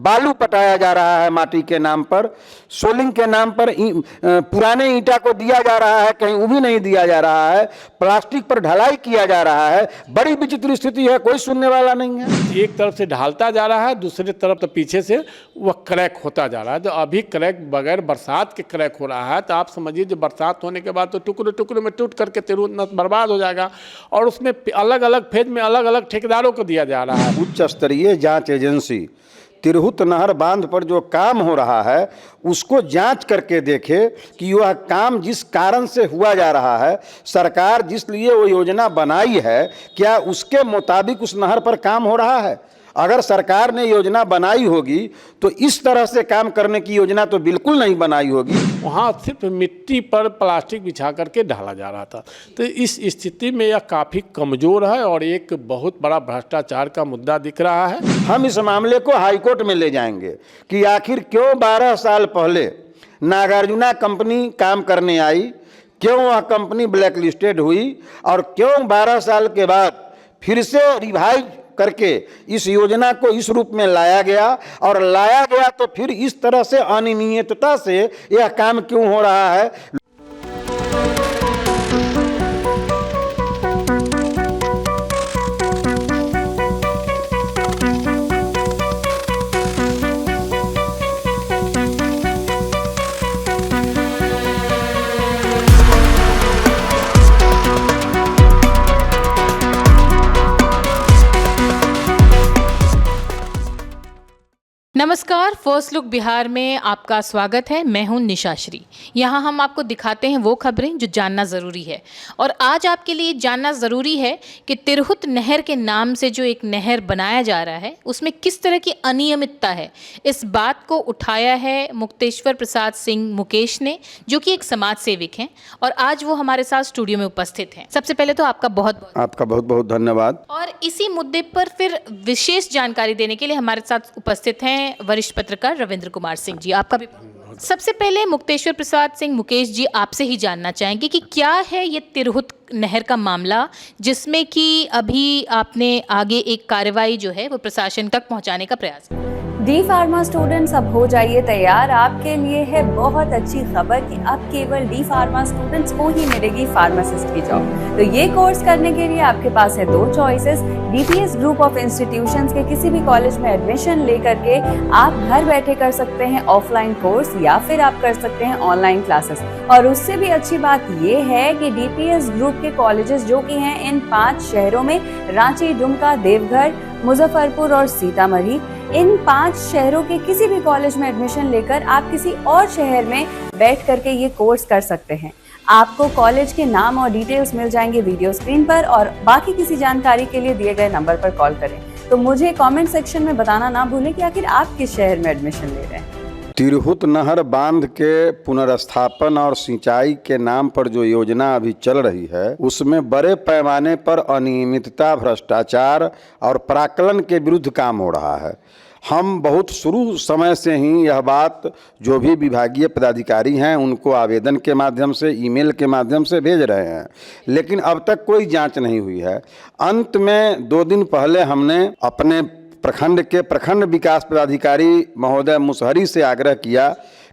बालू पटाया जा रहा है माटी के नाम पर, सोलिंग के नाम पर पुराने ईंटा को दिया जा रहा है, कहीं वो भी नहीं दिया जा रहा है, प्लास्टिक पर ढलाई किया जा रहा है। बड़ी विचित्र स्थिति है, कोई सुनने वाला नहीं है। एक तरफ से ढालता जा रहा है, दूसरी तरफ तो पीछे से वह क्रैक होता जा रहा है। तो अभी क्रैक बगैर बरसात के क्रैक हो रहा है, तो आप समझिए जो बरसात होने के बाद तो टुकड़े टुकड़े में टूट करके तिरहुत बर्बाद हो जाएगा। और उसमें अलग अलग फेज में अलग अलग ठेकेदारों को दिया जा रहा है। उच्च स्तरीय जांच एजेंसी तिरहुत नहर बांध पर जो काम हो रहा है उसको जांच करके देखे कि वह काम जिस कारण से हुआ जा रहा है, सरकार जिस लिए वो योजना बनाई है, क्या उसके मुताबिक उस नहर पर काम हो रहा है। अगर सरकार ने योजना बनाई होगी तो इस तरह से काम करने की योजना तो बिल्कुल नहीं बनाई होगी। वहाँ सिर्फ मिट्टी पर प्लास्टिक बिछा करके ढाला जा रहा था। तो इस स्थिति में यह काफ़ी कमज़ोर है और एक बहुत बड़ा भ्रष्टाचार का मुद्दा दिख रहा है। हम इस मामले को हाईकोर्ट में ले जाएंगे कि आखिर क्यों 12 साल पहले नागार्जुना कंपनी काम करने आई, क्यों वह कंपनी ब्लैक लिस्टेड हुई और क्यों 12 साल के बाद फिर से रिवाइव करके इस योजना को इस रूप में लाया गया, और लाया गया तो फिर इस तरह से अनियमितता से यह काम क्यों हो रहा है। नमस्कार, फर्स्ट लुक बिहार में आपका स्वागत है। मैं हूं निशा श्री। यहां हम आपको दिखाते हैं वो खबरें जो जानना ज़रूरी है। और आज आपके लिए जानना ज़रूरी है कि तिरहुत नहर के नाम से जो एक नहर बनाया जा रहा है उसमें किस तरह की अनियमितता है। इस बात को उठाया है मुक्तेश्वर प्रसाद सिंह मुकेश ने, जो कि एक समाज सेविक हैं, और आज वो हमारे साथ स्टूडियो में उपस्थित हैं। सबसे पहले तो आपका बहुत बहुत धन्यवाद। और इसी मुद्दे पर फिर विशेष जानकारी देने के लिए हमारे साथ उपस्थित हैं वरिष्ठ पत्रकार रविंद्र कुमार सिंह जी। आपका भी सबसे पहले मुक्तेश्वर प्रसाद सिंह मुकेश जी, आपसे ही जानना चाहेंगे कि क्या है ये तिरहुत नहर का मामला, जिसमें कि अभी आपने आगे एक कार्रवाई जो है वो प्रशासन तक पहुंचाने का प्रयास किया। डी फार्मा स्टूडेंट्स, अब हो जाइए तैयार। आपके लिए है बहुत अच्छी खबर कि अब केवल डी फार्मा स्टूडेंट्स को ही मिलेगी फार्मासिस्ट की जॉब। तो ये कोर्स करने के लिए आपके पास है 2 choices. DPS group of institutions के किसी भी कॉलेज में एडमिशन लेकर के आप घर बैठे कर सकते हैं ऑफलाइन कोर्स, या फिर आप कर सकते हैं ऑनलाइन क्लासेस। और उससे भी अच्छी बात ये है कि डीपीएस ग्रुप के कॉलेजेस जो कि हैं इन 5 शहरों में, रांची, दुमका, देवघर, मुजफ्फरपुर और सीतामढ़ी, इन 5 शहरों के किसी भी कॉलेज में एडमिशन लेकर आप किसी और शहर में बैठ करके ये कोर्स कर सकते हैं। आपको कॉलेज के नाम और डिटेल्स मिल जाएंगे वीडियो स्क्रीन पर, और बाकी किसी जानकारी के लिए दिए गए नंबर पर कॉल करें। तो मुझे कमेंट सेक्शन में बताना ना भूलें कि आखिर आप किस शहर में एडमिशन ले रहे हैं। तिरहुत नहर बांध के पुनर्स्थापन और सिंचाई के नाम पर जो योजना अभी चल रही है उसमें बड़े पैमाने पर अनियमितता, भ्रष्टाचार और प्राक्कलन के विरुद्ध काम हो रहा है। हम बहुत शुरू समय से ही यह बात जो भी विभागीय पदाधिकारी हैं उनको आवेदन के माध्यम से, ईमेल के माध्यम से भेज रहे हैं, लेकिन अब तक कोई जांच नहीं हुई है। अंत में 2 दिन पहले हमने अपने प्रखंड के प्रखंड विकास पदाधिकारी महोदय मुसहरी से आग्रह किया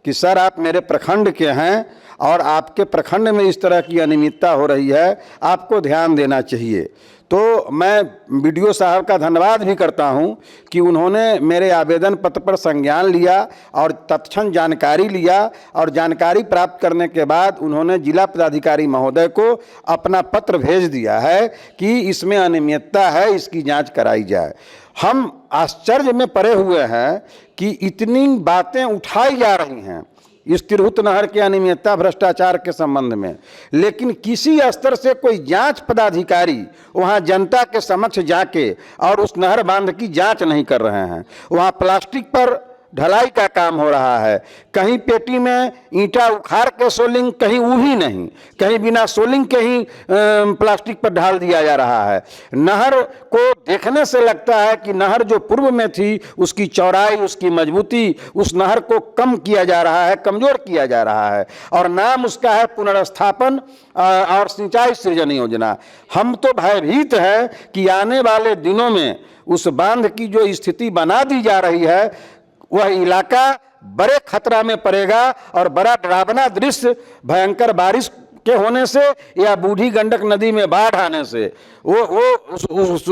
कि सर, आप मेरे प्रखंड के हैं और आपके प्रखंड में इस तरह की अनियमितता हो रही है, आपको ध्यान देना चाहिए। तो मैं बीडीओ साहब का धन्यवाद भी करता हूं कि उन्होंने मेरे आवेदन पत्र पर संज्ञान लिया और तत्क्षण जानकारी लिया, और जानकारी प्राप्त करने के बाद उन्होंने जिला पदाधिकारी महोदय को अपना पत्र भेज दिया है कि इसमें अनियमितता है, इसकी जांच कराई जाए। हम आश्चर्य में पड़े हुए हैं कि इतनी बातें उठाई जा रही हैं इस तिरहुत नहर के अनियमितता, भ्रष्टाचार के संबंध में, लेकिन किसी स्तर से कोई जांच पदाधिकारी वहां जनता के समक्ष जाके और उस नहर बांध की जांच नहीं कर रहे हैं। वहां प्लास्टिक पर ढलाई का काम हो रहा है, कहीं पेटी में ईंटा उखाड़ के सोलिंग, कहीं वो भी नहीं, कहीं बिना सोलिंग के ही प्लास्टिक पर ढाल दिया जा रहा है। नहर को देखने से लगता है कि नहर जो पूर्व में थी उसकी चौड़ाई, उसकी मजबूती, उस नहर को कम किया जा रहा है, कमजोर किया जा रहा है, और नाम उसका है पुनर्स्थापन और सिंचाई सृजन योजना। हम तो भयभीत हैं कि आने वाले दिनों में उस बांध की जो स्थिति बना दी जा रही है वह इलाका बड़े खतरा में पड़ेगा और बड़ा डरावना दृश्य भयंकर बारिश के होने से या बूढ़ी गंडक नदी में बाढ़ आने से वो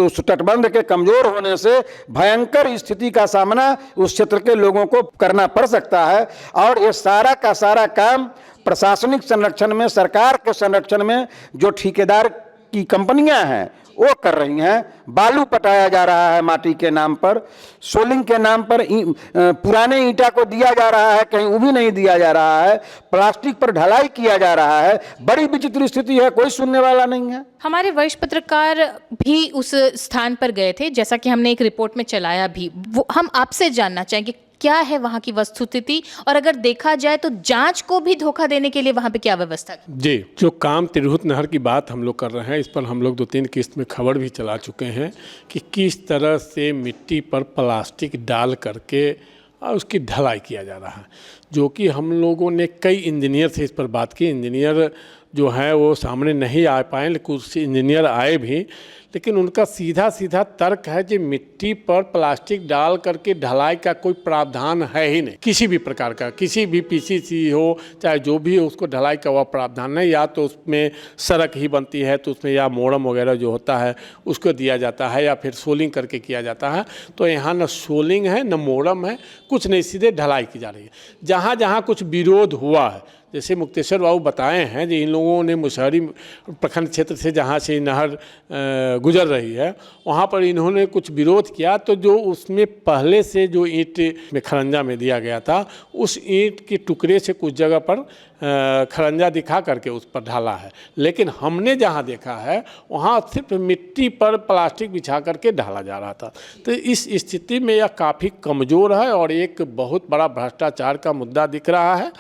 उस तटबंध के कमजोर होने से भयंकर स्थिति का सामना उस क्षेत्र के लोगों को करना पड़ सकता है। और ये सारा का सारा काम प्रशासनिक संरक्षण में, सरकार के संरक्षण में जो ठेकेदार की कंपनियां हैं वो कर रही हैं। बालू पटाया जा रहा है माटी के नाम पर, सोलिंग के नाम पर पुराने ईंटा को दिया जा रहा है, कहीं वो भी नहीं दिया जा रहा है, प्लास्टिक पर ढलाई किया जा रहा है। बड़ी विचित्र स्थिति है, कोई सुनने वाला नहीं है। हमारे वरिष्ठ पत्रकार भी उस स्थान पर गए थे, जैसा कि हमने एक रिपोर्ट में चलाया भी। वो हम आपसे जानना चाहेंगे क्या है वहाँ की वस्तुस्थिति, और अगर देखा जाए तो जांच को भी धोखा देने के लिए वहाँ पे क्या व्यवस्था? जी, जो काम तिरहुत नहर की बात हम लोग कर रहे हैं, इस पर हम लोग 2-3 किस्त में खबर भी चला चुके हैं कि किस तरह से मिट्टी पर प्लास्टिक डाल करके उसकी ढलाई किया जा रहा है, जो कि हम लोगों ने कई इंजीनियर से इस पर बात की। इंजीनियर जो है वो सामने नहीं आ पाए, लेकिन कुछ इंजीनियर आए भी, लेकिन उनका सीधा सीधा तर्क है कि मिट्टी पर प्लास्टिक डाल करके ढलाई का कोई प्रावधान है ही नहीं, किसी भी प्रकार का, किसी भी पीसीसी हो चाहे जो भी हो, उसको ढलाई का वह प्रावधान नहीं। या तो उसमें सड़क ही बनती है तो उसमें या मोड़म वगैरह जो होता है उसको दिया जाता है, या फिर सोलिंग करके किया जाता है। तो यहाँ न सोलिंग है न मोड़म है, कुछ नहीं, सीधे ढलाई की जा रही है। जहाँ जहाँ कुछ विरोध हुआ है, जैसे मुक्तेश्वर बाबू बताए हैं कि इन लोगों ने मुसहरी प्रखंड क्षेत्र से जहाँ से नहर गुजर रही है वहाँ पर इन्होंने कुछ विरोध किया, तो जो उसमें पहले से जो ईंट में खरंजा में दिया गया था, उस ईंट के टुकड़े से कुछ जगह पर खरंजा दिखा करके उस पर ढाला है। लेकिन हमने जहाँ देखा है वहाँ सिर्फ मिट्टी पर प्लास्टिक बिछा करके ढाला जा रहा था। तो इस स्थिति में यह काफ़ी कमज़ोर है और एक बहुत बड़ा भ्रष्टाचार का मुद्दा दिख रहा है।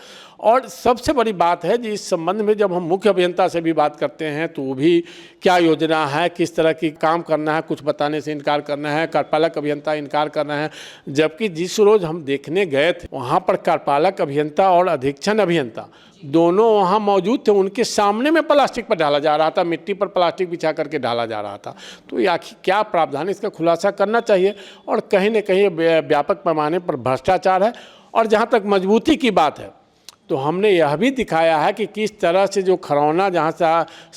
और सबसे बड़ी बात है कि इस संबंध में जब हम मुख्य अभियंता से भी बात करते हैं तो वो भी क्या योजना है, किस तरह की काम करना है, कुछ बताने से इनकार करना है। कार्यपालक अभियंता इनकार करना है, जबकि जिस रोज़ हम देखने गए थे वहाँ पर कार्यपालक अभियंता और अधीक्षण अभियंता दोनों वहाँ मौजूद थे। उनके सामने में प्लास्टिक पर डाला जा रहा था, मिट्टी पर प्लास्टिक बिछा करके डाला जा रहा था। तो ये आखिर क्या प्रावधान, इसका खुलासा करना चाहिए। और कहीं न कहीं व्यापक पैमाने पर भ्रष्टाचार है। और जहाँ तक मजबूती की बात है तो हमने यह भी दिखाया है कि किस तरह से जो खरौना जहाँ से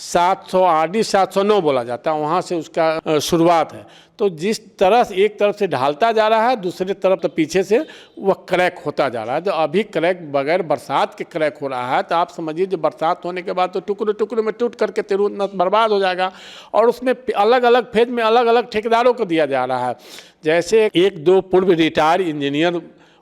700 RD 709 बोला जाता है वहाँ से उसका शुरुआत है। तो जिस तरह से एक तरफ से ढालता जा रहा है, दूसरी तरफ तो पीछे से वह क्रैक होता जा रहा है। तो अभी क्रैक बगैर बरसात के क्रैक हो रहा है। तो आप समझिए जो बरसात होने के बाद तो टुकड़े टुकड़े में टूट करके तिरहुत बर्बाद हो जाएगा। और उसमें अलग अलग फेज में अलग अलग ठेकेदारों को दिया जा रहा है। जैसे 1-2 पूर्व रिटायर इंजीनियर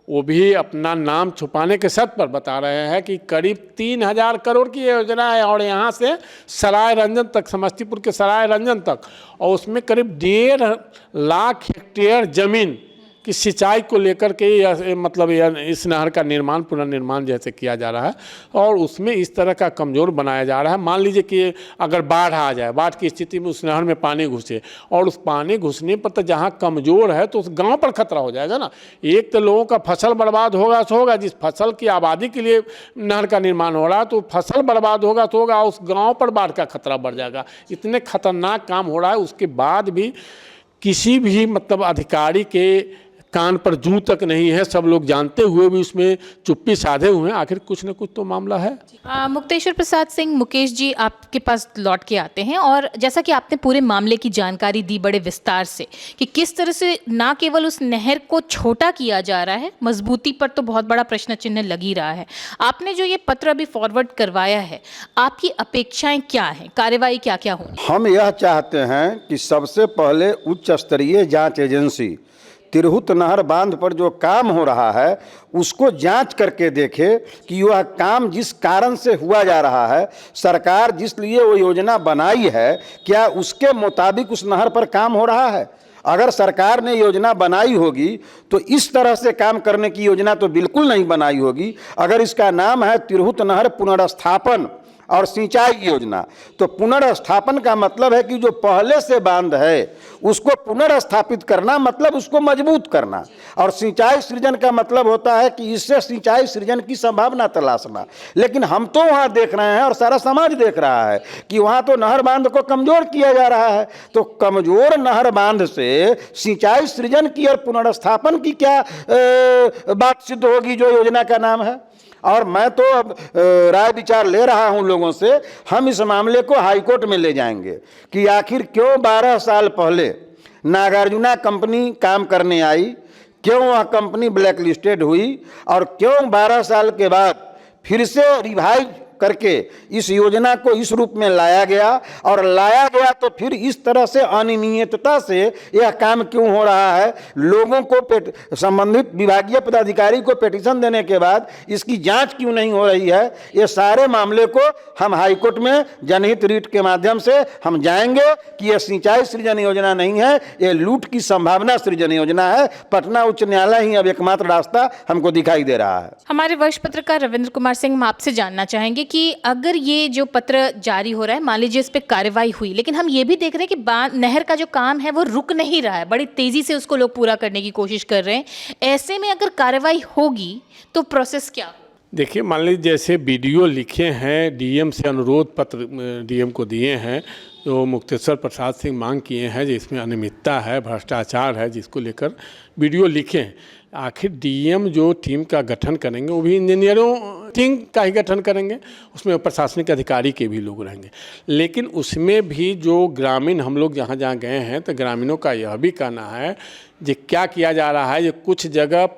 वो भी अपना नाम छुपाने के शर्त पर बता रहे हैं कि करीब 3000 करोड़ की योजना है और यहाँ से सराय रंजन तक, समस्तीपुर के सराय रंजन तक, और उसमें करीब 1.5 लाख हेक्टेयर ज़मीन की सिंचाई को लेकर के मतलब इस नहर का निर्माण, पुनर्निर्माण जैसे किया जा रहा है। और उसमें इस तरह का कमज़ोर बनाया जा रहा है। मान लीजिए कि अगर बाढ़ आ जाए, बाढ़ की स्थिति में उस नहर में पानी घुसे, और उस पानी घुसने पर तो जहाँ कमज़ोर है तो उस गांव पर खतरा हो जाएगा ना। एक तो लोगों का फसल बर्बाद होगा सो होगा, जिस फसल की आबादी के लिए नहर का निर्माण हो रहा है तो फसल बर्बाद होगा तो होगा, उस गाँव पर बाढ़ का खतरा बढ़ जाएगा। इतने खतरनाक काम हो रहा है, उसके बाद भी किसी भी मतलब अधिकारी के कान पर जूं तक नहीं है। सब लोग जानते हुए भी उसमें चुप्पी साधे हुए हैं। आखिर कुछ न कुछ तो मामला है। मुक्तेश्वर प्रसाद सिंह, मुकेश जी आपके पास लौट के आते हैं, और जैसा कि आपने पूरे मामले की जानकारी दी बड़े विस्तार से कि किस तरह से ना केवल उस नहर को छोटा किया जा रहा है, मजबूती पर तो बहुत बड़ा प्रश्न चिन्ह लग ही रहा है। आपने जो ये पत्र अभी फॉरवर्ड करवाया है, आपकी अपेक्षाएं क्या हैं, कार्यवाही क्या क्या होगी? हम यह चाहते हैं कि सबसे पहले उच्च स्तरीय जांच एजेंसी तिरहुत नहर बांध पर जो काम हो रहा है उसको जांच करके देखे कि वह काम जिस कारण से हुआ जा रहा है, सरकार जिस लिए वो योजना बनाई है, क्या उसके मुताबिक उस नहर पर काम हो रहा है। अगर सरकार ने योजना बनाई होगी तो इस तरह से काम करने की योजना तो बिल्कुल नहीं बनाई होगी। अगर इसका नाम है तिरहुत नहर पुनर्स्थापन और सिंचाई योजना। तो पुनर्स्थापन का मतलब है कि जो पहले से बांध है उसको पुनर्स्थापित करना, मतलब उसको मजबूत करना। और सिंचाई सृजन का मतलब होता है कि इससे सिंचाई सृजन की संभावना तलाशना। लेकिन हम तो वहाँ देख रहे हैं और सारा समाज देख रहा है कि वहाँ तो नहर बांध को कमज़ोर किया जा रहा है। तो कमज़ोर नहर बांध से सिंचाई सृजन की और पुनर्स्थापन की क्या बात सिद्ध होगी जो योजना का नाम है। और मैं तो अब राय विचार ले रहा हूं लोगों से, हम इस मामले को हाईकोर्ट में ले जाएंगे कि आखिर क्यों 12 साल पहले नागार्जुना कंपनी काम करने आई, क्यों वह कंपनी ब्लैक लिस्टेड हुई, और क्यों 12 साल के बाद फिर से रिवाइव करके इस योजना को इस रूप में लाया गया। और लाया गया तो फिर इस तरह से अनियमितता से यह काम क्यों हो रहा है। लोगों को संबंधित विभागीय पदाधिकारी को पिटीशन देने के बाद इसकी जांच क्यों नहीं हो रही है। ये सारे मामले को हम हाईकोर्ट में जनहित रीट के माध्यम से हम जाएंगे कि यह सिंचाई सृजन योजना नहीं है, ये लूट की संभावना सृजन योजना है। पटना उच्च न्यायालय ही अब एकमात्र रास्ता हमको दिखाई दे रहा है। हमारे वरिष्ठ पत्रकार रविंद्र कुमार सिंह, हम आपसे जानना चाहेंगे कि अगर ये जो पत्र जारी हो रहा है, मान लीजिए इस पे कार्रवाई हुई, लेकिन हम ये भी देख रहे हैं कि नहर का जो काम है वो रुक नहीं रहा है, बड़ी तेजी से उसको लोग पूरा करने की कोशिश कर रहे हैं। ऐसे में अगर कार्रवाई होगी तो प्रोसेस क्या? देखिए, मान लीजिए जैसे वीडियो लिखे हैं, डीएम से अनुरोध पत्र डीएम को दिए हैं, जो मुक्तेश्वर प्रसाद सिंह मांग किए हैं जिसमें अनियमितता है, भ्रष्टाचार है, जिसको लेकर वीडियो लिखे हैं। आखिर डीएम जो टीम का गठन करेंगे वो भी इंजीनियरों टीम का ही गठन करेंगे, उसमें प्रशासनिक अधिकारी के भी लोग रहेंगे। लेकिन उसमें भी जो ग्रामीण हम लोग जहाँ जहाँ गए हैं तो ग्रामीणों का यह भी कहना है जो क्या किया जा रहा है, ये कुछ जगह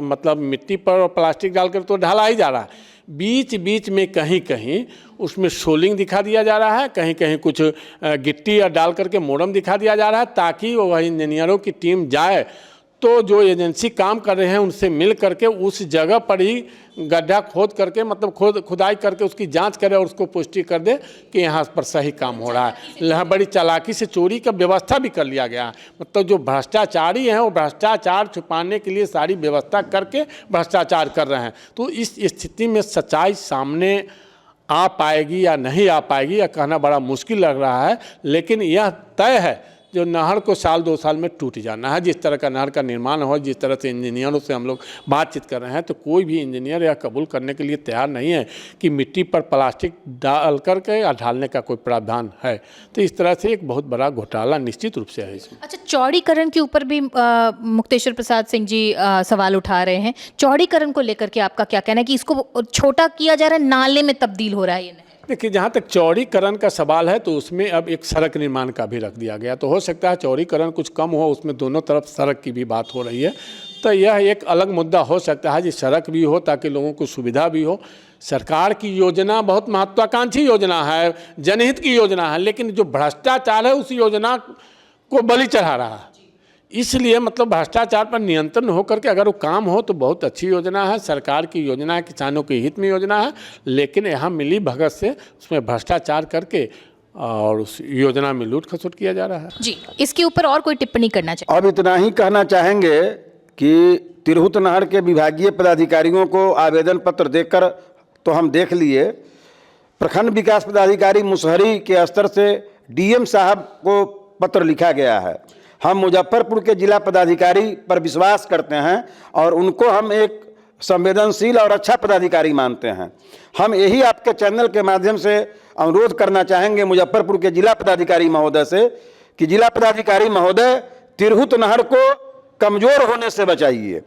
मतलब मिट्टी पर और प्लास्टिक डालकर तो ढाला ही जा रहा है, बीच बीच में कहीं कहीं उसमें सोलिंग दिखा दिया जा रहा है, कहीं कहीं कुछ गिट्टी डाल करके मोरम दिखा दिया जा रहा है, ताकि वह इंजीनियरों की टीम जाए तो जो एजेंसी काम कर रहे हैं उनसे मिल करके उस जगह पर ही गड्ढा खोद करके, मतलब खुदाई करके उसकी जांच करे और उसको पुष्टि कर दे कि यहाँ पर सही काम हो रहा है। बड़ी चालाकी से चोरी का व्यवस्था भी कर लिया गया है। मतलब जो भ्रष्टाचारी हैं वो भ्रष्टाचार छुपाने के लिए सारी व्यवस्था करके भ्रष्टाचार कर रहे हैं। तो इस स्थिति में सच्चाई सामने आ पाएगी या नहीं आ पाएगी यह कहना बड़ा मुश्किल लग रहा है। लेकिन यह तय है जो नहर को साल 2 साल में टूट जाना है। जिस तरह का नहर का निर्माण हो, जिस तरह से इंजीनियरों से हम लोग बातचीत कर रहे हैं, तो कोई भी इंजीनियर यह कबूल करने के लिए तैयार नहीं है कि मिट्टी पर प्लास्टिक डाल करके या ढालने का कोई प्रावधान है। तो इस तरह से एक बहुत बड़ा घोटाला निश्चित रूप से है इसमें। अच्छा, चौड़ीकरण के ऊपर भी मुक्तेश्वर प्रसाद सिंह जी सवाल उठा रहे हैं। चौड़ीकरण को लेकर के आपका क्या कहना है कि इसको छोटा किया जा रहा है, नाले में तब्दील हो रहा है? ये नहीं, देखिए, जहाँ तक चौड़ीकरण का सवाल है तो उसमें अब एक सड़क निर्माण का भी रख दिया गया, तो हो सकता है चौड़ीकरण कुछ कम हो, उसमें दोनों तरफ सड़क की भी बात हो रही है। तो यह एक अलग मुद्दा हो सकता है, जिस सड़क भी हो ताकि लोगों को सुविधा भी हो। सरकार की योजना बहुत महत्वाकांक्षी योजना है, जनहित की योजना है, लेकिन जो भ्रष्टाचार है उस योजना को बलि चढ़ा रहा है। इसलिए मतलब भ्रष्टाचार पर नियंत्रण होकर के अगर वो काम हो तो बहुत अच्छी योजना है, सरकार की योजना है, किसानों के हित में योजना है। लेकिन यहाँ मिली भगत से उसमें भ्रष्टाचार करके और उस योजना में लूट खसोट किया जा रहा है। जी, इसके ऊपर और कोई टिप्पणी करना चाहिए? अब इतना ही कहना चाहेंगे कि तिरहुत नहर के विभागीय पदाधिकारियों को आवेदन पत्र देकर तो हम देख लिए, प्रखंड विकास पदाधिकारी मुसहरी के स्तर से डीएम साहब को पत्र लिखा गया है। हम मुजफ्फरपुर के जिला पदाधिकारी पर विश्वास करते हैं और उनको हम एक संवेदनशील और अच्छा पदाधिकारी मानते हैं। हम यही आपके चैनल के माध्यम से अनुरोध करना चाहेंगे मुजफ्फरपुर के जिला पदाधिकारी महोदय से कि जिला पदाधिकारी महोदय, तिरहुत नहर को कमज़ोर होने से बचाइए,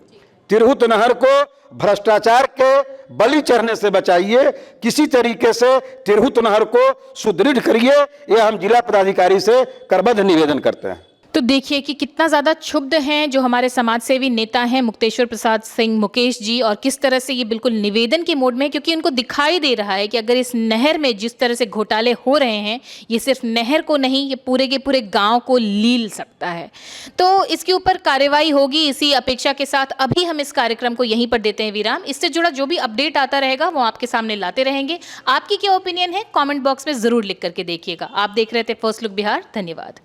तिरहुत नहर को भ्रष्टाचार के बलि चढ़ने से बचाइए, किसी तरीके से तिरहुत नहर को सुदृढ़ करिए। यह हम जिला पदाधिकारी से करबद्ध निवेदन करते हैं। तो देखिए कि कितना ज़्यादा क्षुब्ध हैं जो हमारे समाजसेवी नेता हैं मुक्तेश्वर प्रसाद सिंह मुकेश जी, और किस तरह से ये बिल्कुल निवेदन के मोड में है, क्योंकि उनको दिखाई दे रहा है कि अगर इस नहर में जिस तरह से घोटाले हो रहे हैं, ये सिर्फ नहर को नहीं, ये पूरे के पूरे गांव को लील सकता है। तो इसके ऊपर कार्रवाई होगी, इसी अपेक्षा के साथ अभी हम इस कार्यक्रम को यहीं पर देते हैं विराम। इससे जुड़ा जो भी अपडेट आता रहेगा वो आपके सामने लाते रहेंगे। आपकी क्या ओपिनियन है, कॉमेंट बॉक्स में ज़रूर लिख करके देखिएगा। आप देख रहे थे फर्स्ट लुक बिहार। धन्यवाद।